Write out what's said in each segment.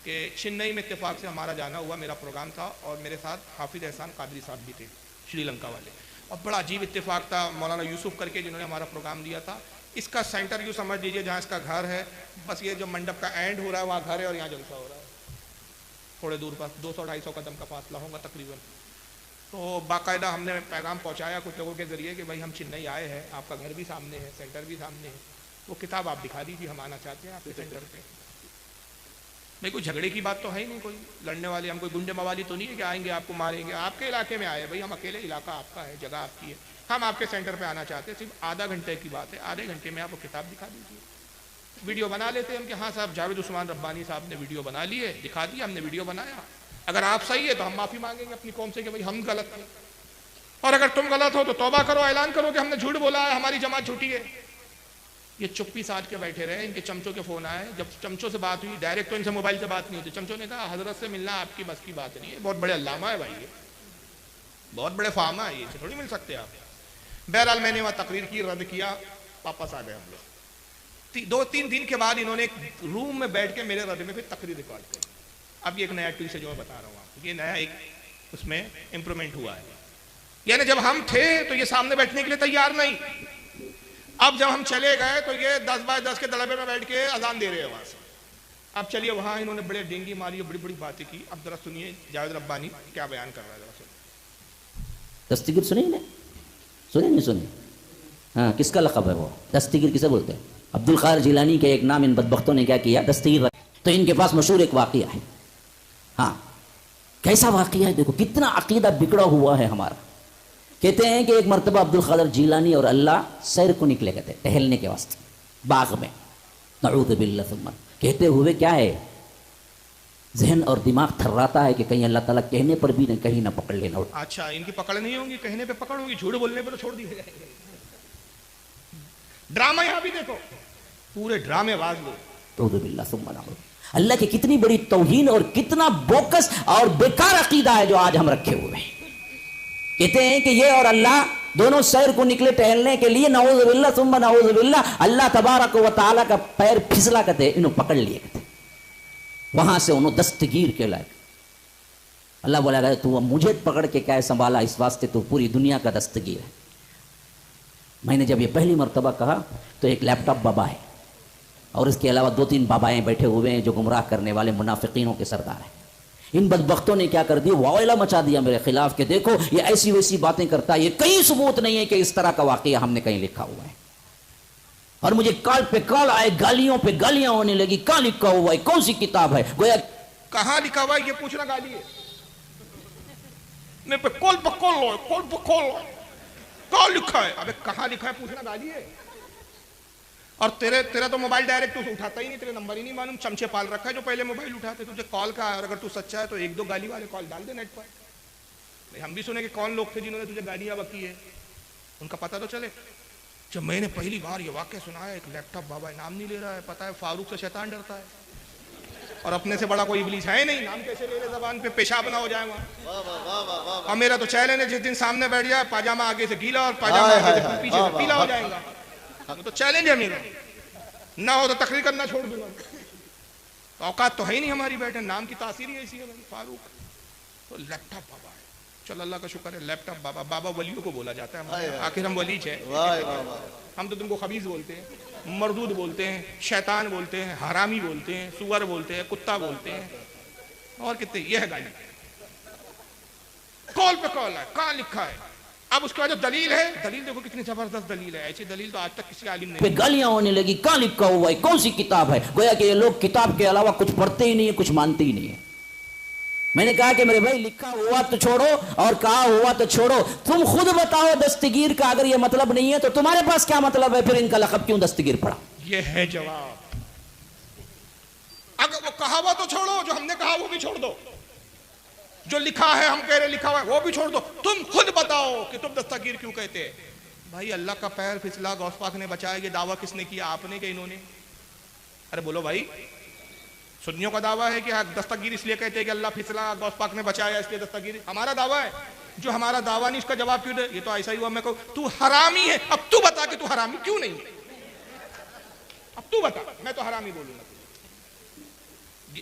کہ چنئی میں اتفاق سے ہمارا جانا ہوا، میرا پروگرام تھا اور میرے ساتھ حافظ احسان قادری صاحب بھی تھے شری لنکا والے، اور بڑا عجیب اتفاق تھا، مولانا یوسف کر کے جنہوں نے ہمارا پروگرام دیا تھا، اس کا سینٹر یوں سمجھ لیجیے جہاں اس کا گھر ہے، بس یہ جو منڈپ کا اینڈ ہو رہا ہے وہاں گھر ہے اور یہاں جلسہ ہو رہا ہے، تھوڑے دور پر 200-250 قدم کا فاصلہ ہوگا تقریباً۔ تو باقاعدہ ہم نے پیغام پہنچایا کچھ لوگوں کے ذریعے کہ بھائی ہم چنئی آئے ہیں، آپ کا گھر بھی سامنے ہے، سینٹر بھی سامنے ہے، وہ کتاب آپ دکھا دیجیے، ہم آنا چاہتے ہیں آپ کے سینٹر پہ۔ بھائی کوئی جھگڑے کی بات تو ہے ہی نہیں، کوئی لڑنے والے، ہم کوئی گنڈے موالی تو نہیں ہے کہ آئیں گے آپ کو ماریں گے، آپ کے علاقے میں آئے، بھائی ہم اکیلے، علاقہ آپ کا ہے، جگہ آپ کی ہے، ہم آپ کے سینٹر پہ آنا چاہتے ہیں، صرف آدھا گھنٹے کی بات ہے، آدھے گھنٹے میں آپ کو کتاب دکھا دیجیے۔ ویڈیو بنا لیتے ہیں ہم کہ ہاں صاحب جاوید عثمان ربانی صاحب نے ویڈیو بنا لی ہے، دکھا دیا ہم نے ویڈیو بنایا، اگر آپ صحیح ہے تو ہم معافی مانگیں گے اپنی قوم سے کہ بھائی ہم غلط ہیں، اور اگر تم غلط ہو تو توبہ کرو، اعلان کرو کہ ہم نے جھوٹ بولا ہے، ہماری جماعت جھوٹی ہے۔ یہ چپی ساتھ کے بیٹھے رہے، ان کے چمچوں کے فون آئے، جب چمچوں سے بات ہوئی، ڈائریکٹ تو ان سے موبائل سے بات نہیں ہوتی، چمچوں نے کہا حضرت سے ملنا آپ کی بس کی بات نہیں ہے، بہت بڑے علامہ ہے بھائی، یہ بہت بڑے فارما ہے، یہ تھوڑی مل سکتے آپ۔ بہرحال میں نے وہاں تقریر کی، رد کیا، واپس آ گئے ہم لوگ۔ 2-3 دن کے بعد انہوں نے ایک روم میں بیٹھ کے میرے رد میں پھر تقریر ریکارڈ کی۔ اب یہ ایک نیا ٹویسٹ ہے جو میں بتا رہا ہوں آپ کو، یہ نیا ایک اس میں امپرومنٹ ہوا ہے، یعنی جب ہم تھے تو یہ سامنے بیٹھنے کے لیے تیار نہیں، اب جب ہم چلے گئے تو یہ 10x10 کے دڑبے میں بیٹھ کے اذان دے رہے ہیں وہاں سے۔ اب چلیے وہاں انہوں نے بڑے ڈینگی ماری اور بڑی بڑی باتیں کی، اب ذرا سنیے جاوید ربانی کیا بیان کر رہا ہے، ذرا سنیے۔ دستگیر سنیں نہیں سنیں؟ ہاں، کس کا لقب ہے وہ؟ دستگیر کسے بولتے ہیں؟ عبد القادر جیلانی کے ایک نام ان بدبختوں نے کیا کیا؟ دستگیر رکھ۔ تو ان کے پاس مشہور ایک واقعہ ہے، ہاں کیسا واقعہ ہے دیکھو، کتنا عقیدہ بگڑا ہوا ہے ہمارا۔ کہتے ہیں کہ ایک مرتبہ عبد القادر جیلانی اور اللہ سیر کو نکلے گئے تھے، ٹہلنے کے واسطے باغ میں، نعوذ باللہ ثم، کہتے ہوئے کیا ہے، ذہن اور دماغ تھراتا ہے کہ کہیں اللہ تعالیٰ کہنے پر بھی کہیں نہ پکڑ لینا۔ اچھا ان کی پکڑ نہیں ہوگی، کہنے پہ پکڑ ہوگی، جھوٹ بولنے پہ تو چھوڑ دیے جائیں گے۔ ڈرامہ یہاں بھی دیکھو، پورے ڈرامے باز لوگ، نعوذ باللہ ثم نعوذ۔ اللہ کی کتنی بڑی توہین اور کتنا بوکس اور بیکار عقیدہ ہے جو آج ہم رکھے ہوئے ہیں۔ کہتے ہیں کہ یہ اور اللہ دونوں سیر کو نکلے ٹہلنے کے لیے، نعوذ باللہ ثم نعوذ باللہ، اللہ تبارک و تعالیٰ کا پیر پھسلا کرتے انہوں پکڑ لیے کرتے، وہاں سے انہوں دستگیر کے لائے۔ اللہ بولا گیا تو مجھے پکڑ کے کیا سنبھالا، اس واسطے تو پوری دنیا کا دستگیر ہے۔ میں نے جب یہ پہلی مرتبہ کہا تو ایک لیپ ٹاپ بابا ہے اور اس کے علاوہ 2-3 بابائیں بیٹھے ہوئے ہیں جو گمراہ کرنے والے منافقینوں کے سردار ہیں۔ ان بدبختوں نے کیا کر دیا، واویلا مچا دیا میرے خلاف کہ دیکھو یہ ایسی ویسی باتیں کرتا ہے، یہ کہیں ثبوت نہیں ہے کہ اس طرح کا واقعہ ہم نے کہیں لکھا ہوا ہے۔ اور مجھے کال پہ کال آئے، گالیوں پہ گالیاں ہونے لگی، کہاں لکھا ہوا ہے، کون سی کتاب ہے، گویا کہاں لکھا ہوا ہے یہ پوچھنا گالی ہے، میں پہ کال پہ کال لو، کال پہ کال لو، کہاں لکھا ہے، ابے کہاں لکھا ہے پوچھنا گالی ہے۔ اور تیرا تو موبائل ڈائریکٹ تو اٹھاتا ہی نہیں، تیرے نمبر ہی نہیں معلوم، چمچے پال رکھا ہے جو پہلے موبائل اٹھاتے، تجھے کال کا ہے، اور اگر تو سچا ہے تو 1-2 گالی والے کال ڈال دے نیٹ پر۔ ہم بھی سنے کہ کون لوگ تھے جنہوں نے تجھے گالیاں بکی ہے، ان کا پتہ تو چلے۔ جب میں نے پہلی بار یہ واقعہ سنا ہے، ایک لیپ ٹاپ بابا نام نہیں لے رہا ہے، پتہ ہے فاروق سے شیطان ڈرتا ہے، اور اپنے سے بڑا کوئی ابلیس ہے نہیں، نام کیسے لے رہے زبان پہ، پیشاب نہ ہو جائے وہاں۔ اور میرا تو چیلنج ہے جس دن سامنے بیٹھ جائے پاجامہ آگے سے گیلا اور پاجامہ آگے سے پیچھے سے پیلا ہو جائے گا، تو چیلنج ہے میرا، نہ ہو تو تقریر کرنا چھوڑ دوں گا۔ اوقات تو ہے ہی نہیں ہماری بیٹھے، نام کی تاثیر ہی ایسی ہے فاروق۔ تو لیپ ٹاپ بابا ہے، چل اللہ کا شکر ہے، لیپ ٹاپ بابا، بابا ولیوں کو بولا جاتا ہے، آخر ہم ولی ہے، ہم تو تم کو خبیث بولتے ہیں، مردود بولتے ہیں، شیطان بولتے ہیں، حرامی بولتے ہیں، سور بولتے ہیں، کتا بولتے ہیں، اور کتنے، یہ ہے گالی۔ کال پہ کال ہے، کہاں لکھا ہے، اب اس کا جو دلیل ہے، دلیل دیکھو کتنی زبردست دلیل ہے، ایسی دلیل تو آج تک کسی عالم نے۔ پہ گالیاں ہونے لگی، کہاں لکھا ہوا ہے، کون سی کتاب ہے، گویا کہ یہ لوگ کتاب کے علاوہ کچھ پڑھتے ہی نہیں ہیں، کچھ مانتے ہی نہیں ہیں۔ میں نے کہا کہ میرے بھائی لکھا ہوا تو چھوڑو اور کہا ہوا تو چھوڑو، تم خود بتاؤ دستگیر کا اگر یہ مطلب نہیں ہے تو تمہارے پاس کیا مطلب ہے، پھر ان کا لقب کیوں دستگیر پڑا؟ یہ ہے جواب۔ اگر وہ کہا ہوا تو چھوڑو، جو ہم نے کہا وہ بھی چھوڑ دو، جو لکھا ہے ہم کہہ رہے لکھا ہوا ہے وہ بھی چھوڑ دو، تم خود بتاؤ کہ تم دستگیر کیوں کہتے ہیں۔ بھائی اللہ کا پیر پھسلا، غوث پاک نے بچایا، یہ دعویٰ کس نے کیا، آپ نے کہ انہوں نے؟ ارے بولو بھائی، سنیوں کا دعویٰ ہے کہ دستگیر اس لیے کہتے ہیں کہ اللہ پھسلا، غوث پاک نے بچایا اس لیے دستگیر، ہمارا دعویٰ ہے، جو ہمارا دعویٰ نہیں اس کا جواب کیوں دے؟ یہ تو ایسا ہی ہوا میں کہوں تو حرامی ہے، اب تو بتا کہ تو حرامی کیوں نہیں ہے، اب تو بتا، میں تو حرامی بولوں گا۔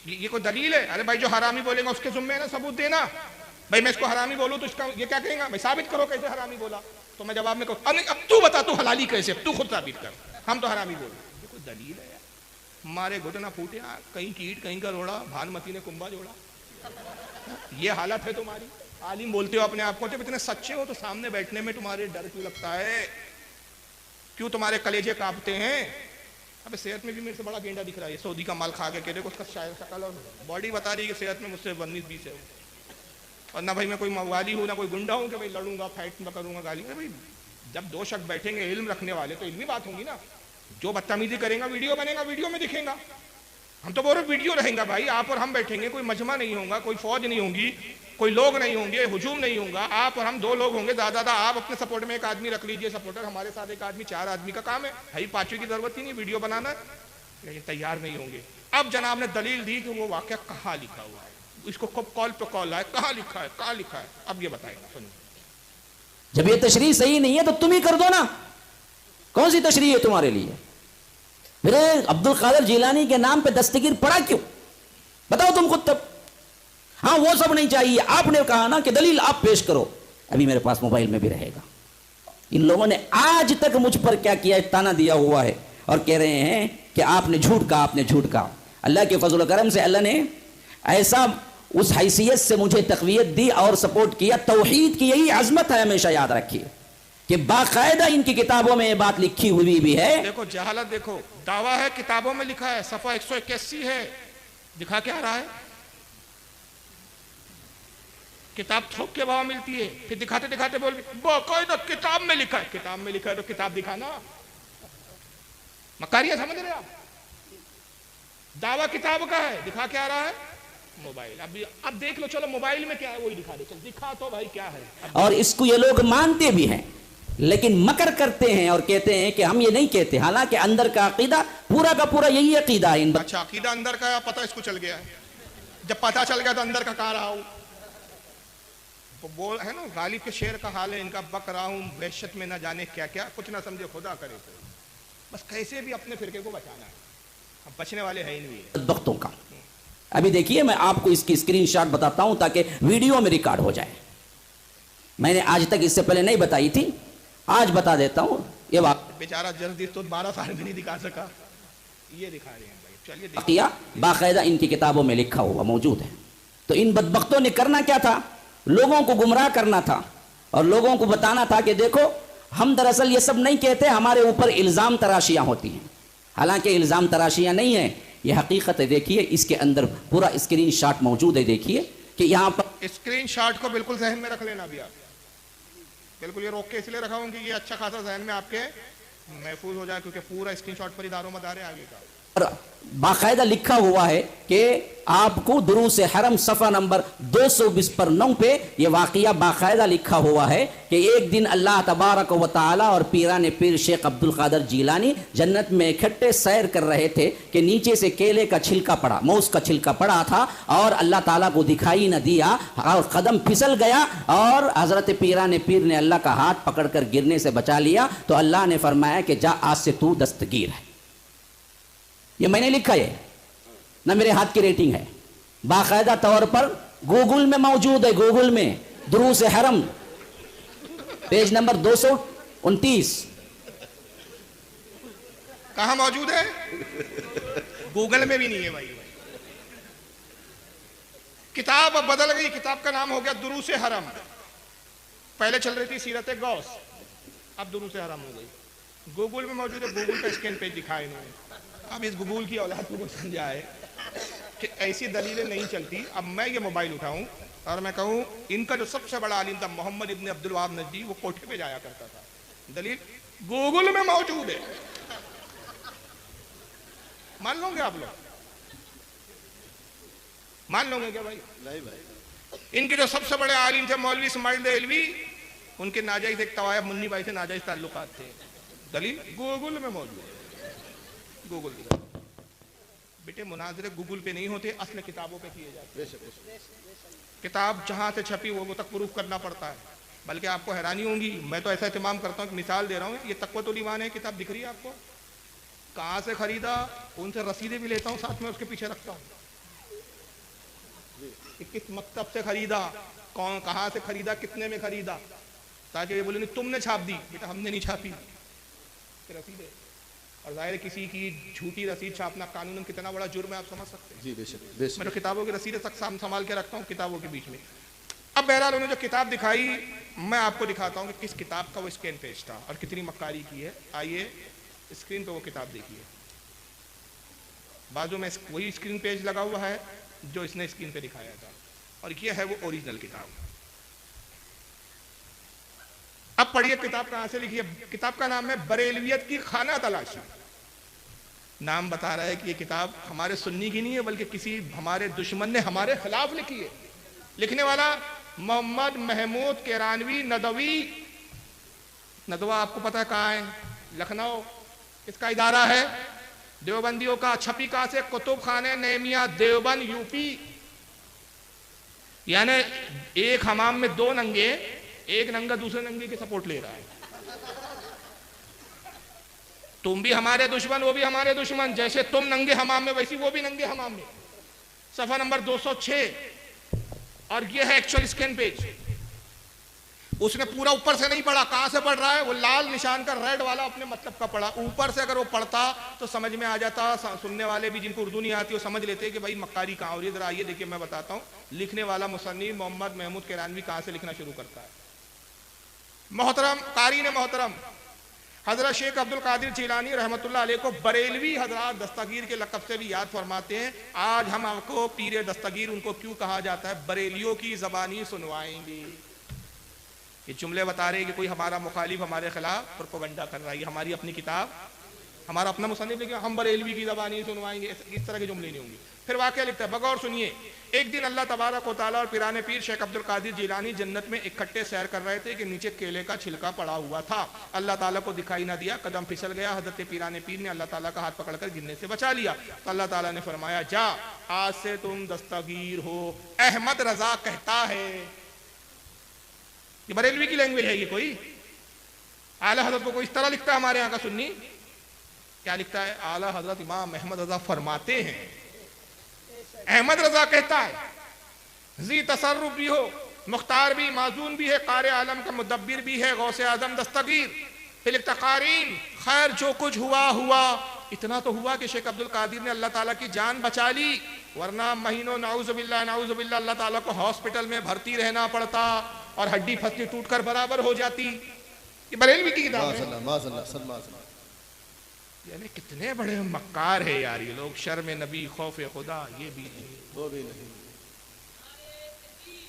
یہ کوئی دلیل ہے؟ ارے بھائی جو حرامی بولے گا اس کے ذمے نا ثبوت دینا. بھائی میں اس کو حرامی بولوں تو اس کا یہ کیا کہیں گا؟ میں ثابت کرو کیسے حرامی بولا. تو میں جواب میں کہوں اب تو بتا تو حلالی کیسے، اب تو خود ثابت کر، ہم تو حرامی بولے. یہ کوئی دلیل ہے؟ ہمارے گھٹنا پھوٹے، کہیں کیٹ کہیں کا روڑا، بھانمتی نے کنبا جوڑا. یہ حالت ہے تمہاری. عالم بولتے ہو اپنے آپ کو، جب اتنے سچے ہو تو سامنے بیٹھنے میں تمہارے ڈر کیوں لگتا ہے؟ کیوں تمہارے کلیجے کانپتے ہیں؟ ابے صحت میں بھی میرے سے بڑا گینڈا دکھ رہا ہے، سعودی کا مال کھا کے کہہ دے اس کا شکل اور باڈی بتا رہی ہے کہ صحت میں مجھ سے 19-20 ہے. اور نہ بھائی میں کوئی موالی ہوں نہ کوئی گنڈا ہوں کہ بھائی لڑوں گا، فائٹ نہ کروں گا، گالی. بھائی جب دو شخص بیٹھیں گے علم رکھنے والے تو علمی بات ہوگی نا. جو بدتمیزی کریں گا ویڈیو بنے گا، ویڈیو میں دکھیں گا. ہم تو بول رہے ویڈیو رہیں گا بھائی، آپ اور ہم بیٹھیں گے، کوئی مجمع نہیں ہوگا، کوئی فوج نہیں ہوگی، کوئی لوگ نہیں ہوں گے، ہجوم نہیں ہوگا. آپ اور ہم 2 لوگ ہوں گے زیادہ. آپ اپنے سپورٹ میں 1 آدمی رکھ لیجئے سپورٹر، ہمارے ساتھ 1 آدمی، 4 آدمی کا کام ہے. بھائی 5ویں کی ضرورت ہی نہیں ویڈیو بنانا. لیکن تیار نہیں ہوں گے. اب جناب نے دلیل دی کہ وہ واقعہ کہاں لکھا ہوا ہے، اس کو کب کال پہ کال آئے، کہاں لکھا ہے، کہاں لکھا ہے. اب یہ بتائیں گا. سنیے، جب یہ تشریح صحیح نہیں ہے تو تم ہی کر دو نا. کون سی تشریح ہے تمہارے لیے؟ میرے عبد القادر جیلانی کے نام پہ دستگیر پڑا کیوں؟ بتاؤ تم خود. تب ہاں وہ سب نہیں چاہیے، آپ نے کہا نا کہ دلیل آپ پیش کرو. ابھی میرے پاس موبائل میں بھی رہے گا. ان لوگوں نے آج تک مجھ پر کیا کیا ہے، تانا دیا ہوا ہے اور کہہ رہے ہیں کہ آپ نے جھوٹ کہا، آپ نے جھوٹ کہا. اللہ کے فضل و کرم سے اللہ نے ایسا اس حیثیت سے مجھے تقویت دی اور سپورٹ کیا. توحید کی یہی عظمت ہے، ہمیشہ یاد رکھیے کہ باقاعدہ ان کی کتابوں میں یہ بات لکھی ہوئی بھی ہے. دیکھو جہالت، دیکھو دعویٰ ہے کتابوں میں لکھا ہے، صفحہ 181 ہے. دکھا کیا رہا ہے؟ کتاب تھوک کے بھاؤ ملتی ہے، پھر دکھاتے دکھاتے بول باقاعدہ کتاب میں لکھا ہے. کتاب میں لکھا ہے تو کتاب دکھانا. مکاریاں سمجھ رہے آپ؟ دعویٰ کتاب کا ہے، دکھا کیا رہا ہے؟ موبائل. اب دیکھ لو، چلو موبائل میں کیا ہے وہی دکھا دے. چل دکھا تو بھائی کیا ہے. اور اس کو یہ لوگ مانتے بھی ہیں لیکن مکر کرتے ہیں اور کہتے ہیں کہ ہم یہ نہیں کہتے، حالانکہ اندر کا عقیدہ پورا کا پورا یہی عقیدہ ہے. اچھا عقیدہ اندر کا پتہ اس کو چل گیا ہے. جب پتہ چل گیا تو اندر کا کہاں رہا ہوں. وہ ہے نا غالب کے شعر کا حال ہے ان کا، بک رہا ہوں وحشت میں نہ جانے کیا کیا، کچھ نہ سمجھے خدا کرے تو. بس کیسے بھی اپنے فرقے کو بچانا ہے، اب بچنے والے ہیں ہی نہیں. بدبختوں کا. ابھی دیکھیے میں آپ کو اس کی اسکرین شاٹ بتاتا ہوں تاکہ ویڈیو میں ریکارڈ ہو جائے. میں نے آج تک اس سے پہلے نہیں بتائی تھی، آج بتا دیتا ہوں. یہ بیچارہ جلدی تو 12 سال بھی نہیں دکھا سکا، یہ دکھا رہے ہیں بھائی. چلیے واقعہ باقاعدہ ان کی کتابوں میں لکھا ہوا موجود ہے. تو ان بدبختوں نے کرنا کیا تھا؟ لوگوں کو گمراہ کرنا تھا اور لوگوں کو بتانا تھا کہ دیکھو ہم دراصل یہ سب نہیں کہتے، ہمارے اوپر الزام تراشیاں ہوتی ہیں. حالانکہ الزام تراشیاں نہیں ہیں، یہ حقیقت ہے. دیکھیے اس کے اندر پورا اسکرین شاٹ موجود ہے. دیکھیے کہ یہاں پر اسکرین شاٹ کو بالکل ذہن میں رکھ لینا بھی. آپ بالکل یہ روک کے اس لیے رکھا ہوں کہ یہ اچھا خاصا ذہن میں آپ کے محفوظ ہو جائے، کیونکہ پورا اسکرین شاٹ پر اداروں مدار ہے آگے کا. باقاعدہ لکھا ہوا ہے کہ آپ کو دروس حرم صفحہ نمبر 229 پہ یہ واقعہ باقاعدہ لکھا ہوا ہے کہ ایک دن اللہ تبارک و تعالی اور پیران پیر شیخ عبد القادر جیلانی جنت میں اکٹھے سیر کر رہے تھے کہ نیچے سے کیلے کا چھلکا پڑا، موز کا چھلکا پڑا تھا اور اللہ تعالیٰ کو دکھائی نہ دیا اور قدم پھسل گیا اور حضرت پیران پیر نے اللہ کا ہاتھ پکڑ کر گرنے سے بچا لیا. تو اللہ نے فرمایا کہ جا آج سے تو دستگیر ہے. یہ میں نے لکھا ہے نہ میرے ہاتھ کی ریٹنگ ہے، باقاعدہ طور پر گوگل میں موجود ہے. گوگل میں دروس حرم پیج نمبر 229 کہاں موجود ہے؟ گوگل میں بھی نہیں ہے بھائی. کتاب اب بدل گئی، کتاب کا نام ہو گیا دروس حرم. پہلے چل رہی تھی سیرت غوث، اب دروس حرم ہو گئی. گوگل میں موجود ہے، گوگل کا اسکین پیج دکھائے انہوں نے. اب اس گوگل کی اولاد کو سمجھا ہے کہ ایسی دلیلیں نہیں چلتی. اب میں یہ موبائل اٹھاؤں اور میں کہوں ان کا جو سب سے بڑا عالم تھا محمد ابن عبد الوہاب نجدی، وہ کوٹھے پہ جایا کرتا تھا. دلیل گوگل میں موجود ہے. مان لوں گے آپ لوگ؟ مان لوں گے کیا بھائی؟ نہیں بھائی. ان کے جو سب سے بڑے عالم تھے مولوی اسماعیل دہلوی، ان کے ناجائز ایک طوائف منی بھائی سے ناجائز تعلقات تھے. دلیل گوگل میں موجود ہے. گوگل کی بیٹے مناظرے گوگل پہ نہیں ہوتے، اصل کتابوں پہ کیے جاتے. کتاب جہاں سے چھپی وہ تک پروف کرنا پڑتا ہے. بلکہ آپ کو حیرانی ہوگی، میں تو ایسا اہتمام کرتا ہوں کہ مثال دے رہا ہوں. یہ تقویۃ الایمان ہے کتاب دکھ رہی ہے آپ کو؟ کہاں سے خریدا؟ ان سے رسیدیں بھی لیتا ہوں، ساتھ میں اس کے پیچھے رکھتا ہوں. کہ کس مکتب سے خریدا, کون کہاں سے خریدا, کتنے میں خریدا, تاکہ یہ بولے نہیں تم نے چھاپ دی. بیٹا ہم نے نہیں چھاپی, رسید ہے. اور ظاہر ہے کسی کی جھوٹی رسید چھاپنا قانوناً کتنا بڑا جرم ہے, آپ سمجھ سکتے ہیں. جی بے شک بے شک. میں تو کتابوں کی رسیدیں تک سنبھال کے رکھتا ہوں کتابوں کے بیچ میں. اب بہرحال انہوں نے جو کتاب دکھائی, میں آپ کو دکھاتا ہوں کہ کس کتاب کا وہ اسکین پیج تھا اور کتنی مکاری کی ہے. آئیے اسکرین پہ وہ کتاب دیکھیے. بازو میں وہی اسکرین پیج لگا ہوا ہے جو اس نے اسکرین پہ دکھایا تھا, اور یہ ہے وہ اوریجنل کتاب. اب پڑھیے کتاب کہاں سے لکھی ہے. کتاب کا نام ہے بریلویت کی خانہ تلاشی. نام بتا رہا ہے کہ یہ کتاب ہمارے سنی کی نہیں ہے بلکہ کسی ہمارے دشمن نے ہمارے خلاف لکھی ہے. لکھنے والا محمد محمود کیرانوی ندوی. ندوہ آپ کو پتہ ہے کہاں ہے؟ لکھنؤ. اس کا ادارہ ہے دیوبندیوں کا. چھپی کہاں سے؟ کتب خانہ نعیمیہ دیوبند یو پی. یعنی ایک حمام میں دو ننگے, ایک ننگا دوسرے ننگے کی سپورٹ لے رہا ہے. تم بھی ہمارے دشمن, وہ بھی ہمارے دشمن. جیسے تم ننگے حمام میں ویسی وہ بھی ننگے حمام میں. صفحہ نمبر 206. اور یہ ہے ایکچوئل اسکین پیج. اس نے پورا اوپر سے نہیں پڑھا. کہاں سے پڑھ رہا ہے؟ وہ لال نشان کا ریڈ والا اپنے مطلب کا پڑھا. اوپر سے اگر وہ پڑھتا تو سمجھ میں آ جاتا. سننے والے بھی جن کو اردو نہیں آتی وہ سمجھ لیتے کہ بھائی مکاری کہاں ہو رہی ہے. ذرا آئیے دیکھیے, میں بتاتا ہوں لکھنے والا مصنف محمد محمود کیرانوی کہاں سے لکھنا شروع کرتا ہے. محترم قارئین محترم, حضرت شیخ عبد القادر جیلانی رحمۃ اللہ علیہ کو بریلوی حضرات دستگیر کے لقب سے بھی یاد فرماتے ہیں. آج ہم آپ کو پیر دستگیر ان کو کیوں کہا جاتا ہے بریلیوں کی زبانی سنوائیں گے. یہ جملے بتا رہے ہیں کہ کوئی ہمارا مخالف ہمارے خلاف پروپیگنڈا کر رہا ہے. ہماری اپنی کتاب, ہمارا اپنا مصنف لیکن ہم بریلوی کی زبانی سنوائیں گے, اس طرح کے جملے نہیں ہوں گے. پھر واقعہ لکھتا ہے, بغور سنیے. ایک دن اللہ تبارک و تعالیٰ اور پیران پیر شیخ عبد القادر جیلانی جنت میں اکٹھے سیر کر رہے تھے کہ نیچے کیلے کا چھلکا پڑا ہوا تھا. اللہ تعالیٰ کو دکھائی نہ دیا, قدم پھسل گیا. حضرت پیران پیر نے اللہ تعالیٰ کا ہاتھ پکڑ کر گرنے سے بچا لیا. تو اللہ تعالیٰ نے فرمایا, جا آج سے تم دستگیر ہو. احمد رضا کہتا ہے, یہ بریلوی کی لینگویج ہے. یہ کوئی اعلیٰ حضرت کو اس طرح لکھتا ہے ہمارے یہاں کا سنی. کیا لکھتا ہے؟ اعلیٰ حضرت امام احمد رضا فرماتے ہیں, احمد رضا کہتا ہے, ذی تصرف بھی ہو, مختار بھی, معزون بھی ہے, قارئ عالم کا مدبر بھی ہے, غوث اعظم دستگیر. پھر لکھتا قارئین, خیر جو کچھ ہوا ہوا. اتنا تو ہوا کہ شیخ عبد القادر نے اللہ تعالیٰ کی جان بچا لی, ورنہ مہینوں نعوذ باللہ اللہ تعالیٰ کو ہاسپٹل میں بھرتی رہنا پڑتا اور ہڈی پھسلی ٹوٹ کر برابر ہو جاتی. یہ بریلوی کی کتاب ہے. یعنی کتنے بڑے مکار ہے یار یہ لوگ. شرم نبی, خوف خدا, یہ بھی نہیں, وہ بھی نہیں.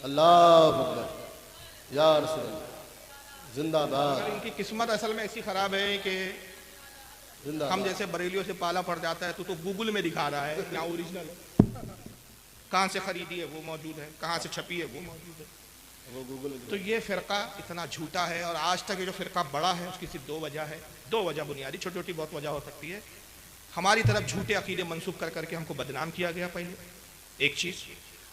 اللہ اکبر, یا رسول اللہ, زندہ باد. ان کی قسمت اصل میں ایسی خراب ہے کہ ہم جیسے بریلیوں سے پالا پڑ جاتا ہے. تو گوگل میں دکھا رہا ہے کیا اوریجنل ہے, کہاں سے خریدی ہے وہ موجود ہے, کہاں سے چھپی ہے وہ موجود ہے. تو یہ فرقہ اتنا جھوٹا ہے. اور آج تک یہ جو فرقہ بڑا ہے اس کی صرف دو وجہ ہے, دو وجہ بنیادی, چھوٹی چھوٹی بہت وجہ ہو سکتی ہے. ہماری طرف جھوٹے عقیدے منسوب کر کر کے ہم کو بدنام کیا گیا پہلے, ایک چیز.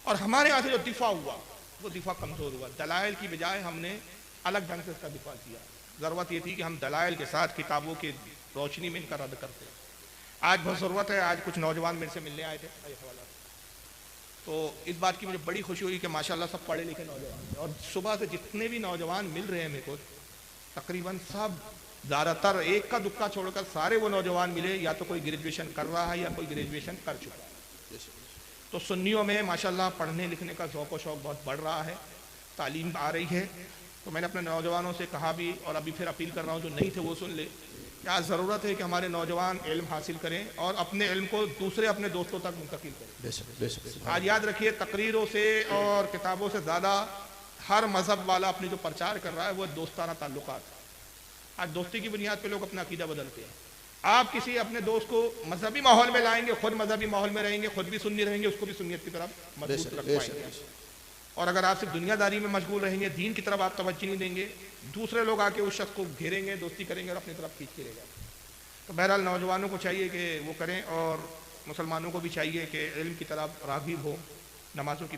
اور ہمارے یہاں سے جو دفاع ہوا وہ دفاع کمزور ہوا. دلائل کی بجائے ہم نے الگ ڈھنگ سے اس کا دفاع کیا. ضرورت یہ تھی کہ ہم دلائل کے ساتھ کتابوں کی روشنی میں ان کا رد کرتے. آج بہت ضرورت ہے. آج کچھ نوجوان میرے سے ملنے آئے تھے, تو اس بات کی مجھے بڑی خوشی ہوئی کہ ماشاءاللہ سب پڑھے لکھے نوجوان ہیں. اور صبح سے جتنے بھی نوجوان مل رہے ہیں میرے کو, تقریباً سب, زیادہ تر ایک کا دکا چھوڑ کر سارے وہ نوجوان ملے یا تو کوئی گریجویشن کر رہا ہے یا کوئی گریجویشن کر چکا ہے. تو سنیوں میں ماشاءاللہ پڑھنے لکھنے کا ذوق و شوق بہت بڑھ رہا ہے, تعلیم آ رہی ہے. تو میں نے اپنے نوجوانوں سے کہا بھی, اور ابھی پھر اپیل کر رہا ہوں جو نہیں تھے وہ سن لے, کیا ضرورت ہے کہ ہمارے نوجوان علم حاصل کریں اور اپنے علم کو دوسرے اپنے دوستوں تک منتقل کریں. آج یاد رکھیے, تقریروں سے اور کتابوں سے زیادہ ہر مذہب والا اپنی جو پرچار کر رہا ہے وہ دوستانہ تعلقات. آج دوستی کی بنیاد پہ لوگ اپنا عقیدہ بدلتے ہیں. آپ کسی اپنے دوست کو مذہبی ماحول میں لائیں گے, خود مذہبی ماحول میں رہیں گے, خود بھی سنی رہیں گے, اس کو بھی سنیت کی طرف مضبوط رکھ پائیں گے. اور اگر آپ صرف دنیا داری میں مشغول رہیں گے, دین کی طرف آپ توجہ نہیں دیں گے, دوسرے لوگ آ کے اس شخص کو گھیریں گے, دوستی کریں گے اور اپنی طرف کھینچ کے لے جائیں گے. تو بہرحال نوجوانوں کو چاہیے کہ وہ کریں, اور مسلمانوں کو بھی چاہیے کہ علم کی طرف راغب ہو, نمازوں کی